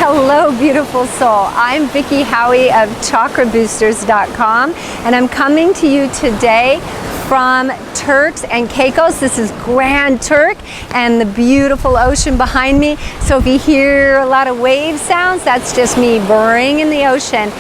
Hello, beautiful soul. I'm Vicki Howie of ChakraBoosters.com, and I'm coming to you today from Turks and Caicos. This is Grand Turk and the beautiful ocean behind me. So if you hear a lot of wave sounds, that's just me bringing the ocean.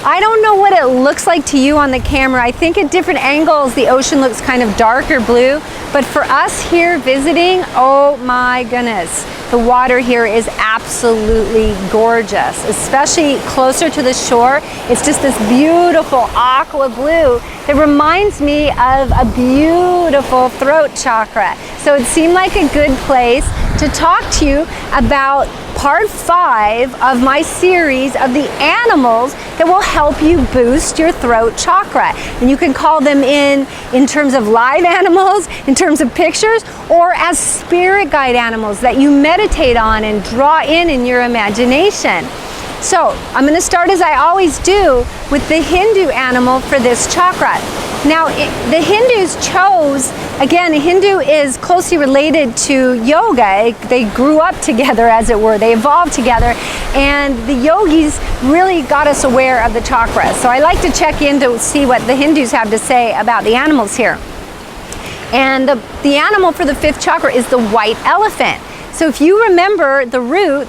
I don't know what it looks like to you on the camera. I think at different angles the ocean looks kind of darker blue, but for us here visiting, oh my goodness, the water here is absolutely gorgeous, especially closer to the shore. It's just this beautiful aqua blue that reminds me of a beautiful throat chakra. So it seemed like a good place to talk to you about part 5 of my series of the animals that will help you boost your throat chakra. And you can call them in terms of live animals, in terms of pictures, or as spirit guide animals that you meditate on and draw in your imagination. So I'm going to start, as I always do, with the Hindu animal for this chakra. Now, the Hindus chose, again, Hindu is closely related to yoga. They grew up together, as it were. They evolved together, and the yogis really got us aware of the chakras. So I like to check in to see what the Hindus have to say about the animals here. And the animal for the 5th chakra is the white elephant. So if you remember the root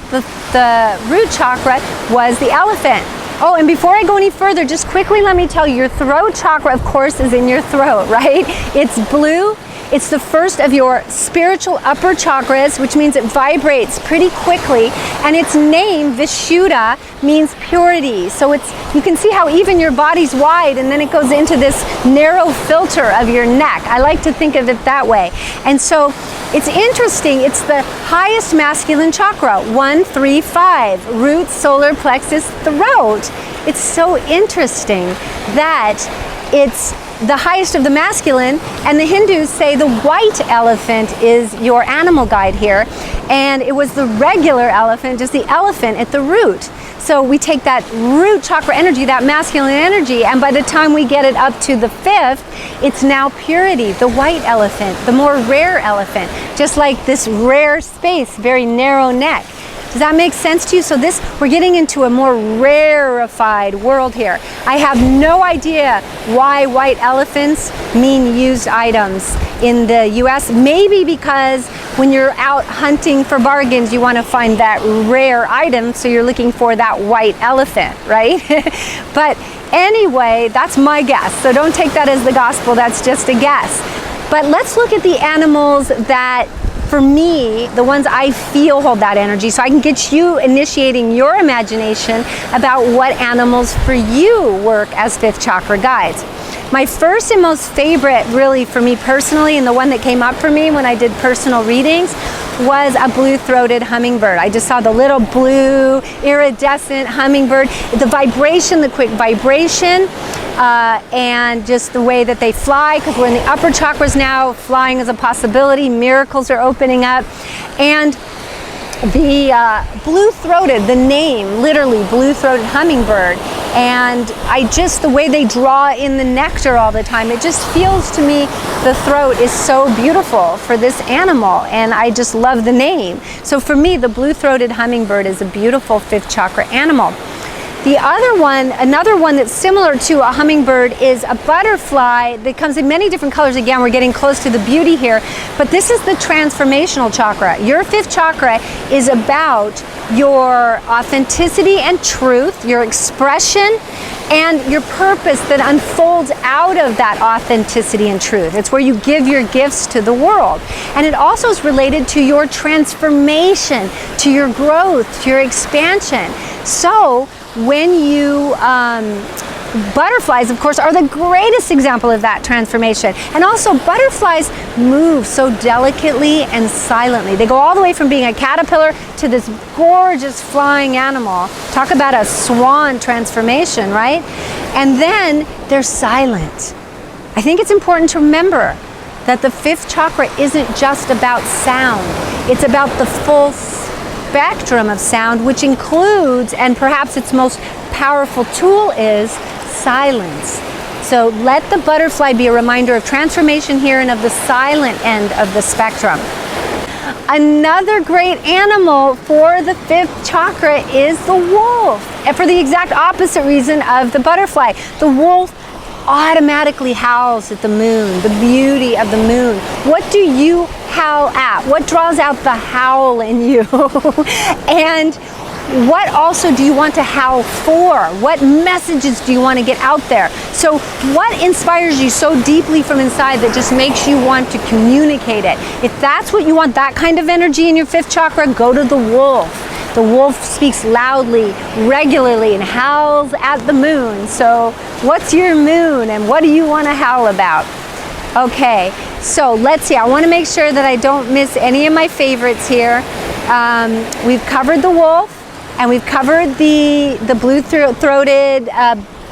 chakra was the elephant. Oh, and before I go any further, just quickly let me tell you, your throat chakra, of course, is in your throat, right? It's blue. It's the first of your spiritual upper chakras, which means it vibrates pretty quickly. And its name, Vishuddha, means purity. So you can see how even your body's wide, and then it goes into this narrow filter of your neck. I like to think of it that way. And so it's interesting. It's the highest masculine chakra, 1, 3, 5, root, solar plexus, throat. It's so interesting that it's the highest of the masculine, and the Hindus say the white elephant is your animal guide here, and it was the regular elephant, just the elephant at the root. So we take that root chakra energy, that masculine energy, and by the time we get it up to the 5th, it's now purity, the white elephant, the more rare elephant, just like this rare space, very narrow neck. Does that make sense to you? So we're getting into a more rarefied world here. I have no idea why white elephants mean used items in the US. Maybe because when you're out hunting for bargains, you want to find that rare item, so you're looking for that white elephant, right? But anyway, that's my guess. So don't take that as the gospel, that's just a guess. But let's look at the animals that, for me, the ones I feel hold that energy, so I can get you initiating your imagination about what animals for you work as 5th chakra guides. My first and most favorite, really, for me personally, and the one that came up for me when I did personal readings, was a blue-throated hummingbird. I just saw the little blue iridescent hummingbird, the vibration, the quick vibration, and just the way that they fly, because we're in the upper chakras now, flying is a possibility, miracles are opening up. And the blue-throated, the name, literally blue-throated hummingbird, and the way they draw in the nectar all the time, it just feels to me the throat is so beautiful for this animal, and I just love the name. So for me, the blue-throated hummingbird is a beautiful 5th chakra animal. The other one, another one that's similar to a hummingbird, is a butterfly that comes in many different colors. Again, we're getting close to the beauty here, but this is the transformational chakra. Your 5th chakra is about your authenticity and truth, your expression, and your purpose that unfolds out of that authenticity and truth. It's where you give your gifts to the world. And it also is related to your transformation, to your growth, to your expansion. So when you, butterflies, of course, are the greatest example of that transformation. And also, butterflies move so delicately and silently. They go all the way from being a caterpillar to this gorgeous flying animal. Talk about a swan transformation, right? And then they're silent. I think it's important to remember that the 5th chakra isn't just about sound. It's about the full spectrum of sound, which includes, and perhaps its most powerful tool is, silence. So let the butterfly be a reminder of transformation here and of the silent end of the spectrum. Another great animal for the 5th chakra is the wolf, and for the exact opposite reason of the butterfly. The wolf automatically howls at the moon, the beauty of the moon. What do you howl at? What draws out the howl in you? And what also do you want to howl for? What messages do you want to get out there? So what inspires you so deeply from inside that just makes you want to communicate it? If that's what you want, that kind of energy in your 5th chakra, go to the wolf. The wolf speaks loudly, regularly, and howls at the moon. So what's your moon and what do you want to howl about? Okay, so let's see. I want to make sure that I don't miss any of my favorites here. We've covered the wolf, and we've covered the blue-throated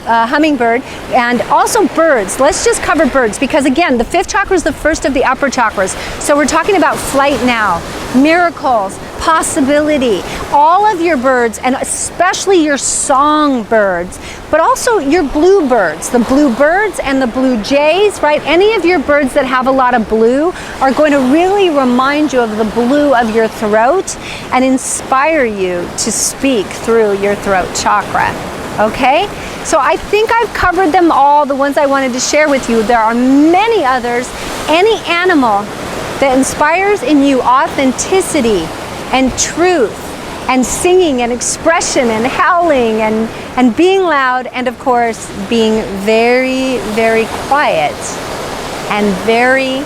hummingbird, and also birds. Let's just cover birds, because again, the 5th chakra is the first of the upper chakras. So we're talking about flight now, miracles, possibility, all of your birds, and especially your songbirds, but also your bluebirds, the bluebirds and the blue jays, right? Any of your birds that have a lot of blue are going to really remind you of the blue of your throat and inspire you to speak through your throat chakra. Okay, so I think I've covered them all, the ones I wanted to share with you. There are many others. Any animal that inspires in you authenticity and truth and singing and expression and howling and being loud, and of course being very, very quiet and very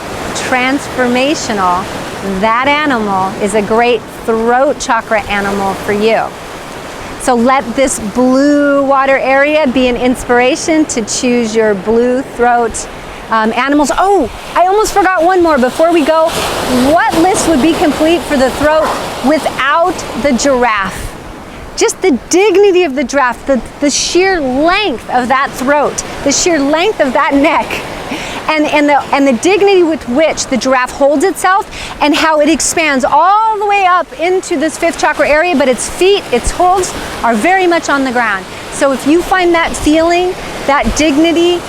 transformational, that animal is a great throat chakra animal for you. So let this blue water area be an inspiration to choose your blue throat animals. Oh, I almost forgot one more before we go. What list would be complete for the throat without the giraffe? Just the dignity of the giraffe, the sheer length of that throat, the sheer length of that neck, and the dignity with which the giraffe holds itself, and how it expands all the way up into this 5th chakra area, but its feet, its hooves are very much on the ground. So if you find that feeling, that dignity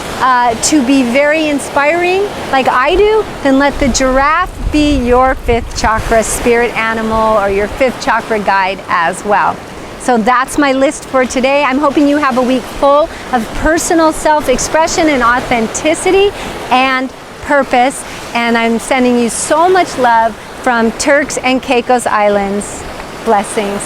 to be very inspiring, like I do, then let the giraffe be your 5th chakra spirit animal or your 5th chakra guide as well. So that's my list for today. I'm hoping you have a week full of personal self-expression and authenticity and purpose. And I'm sending you so much love from Turks and Caicos Islands. Blessings.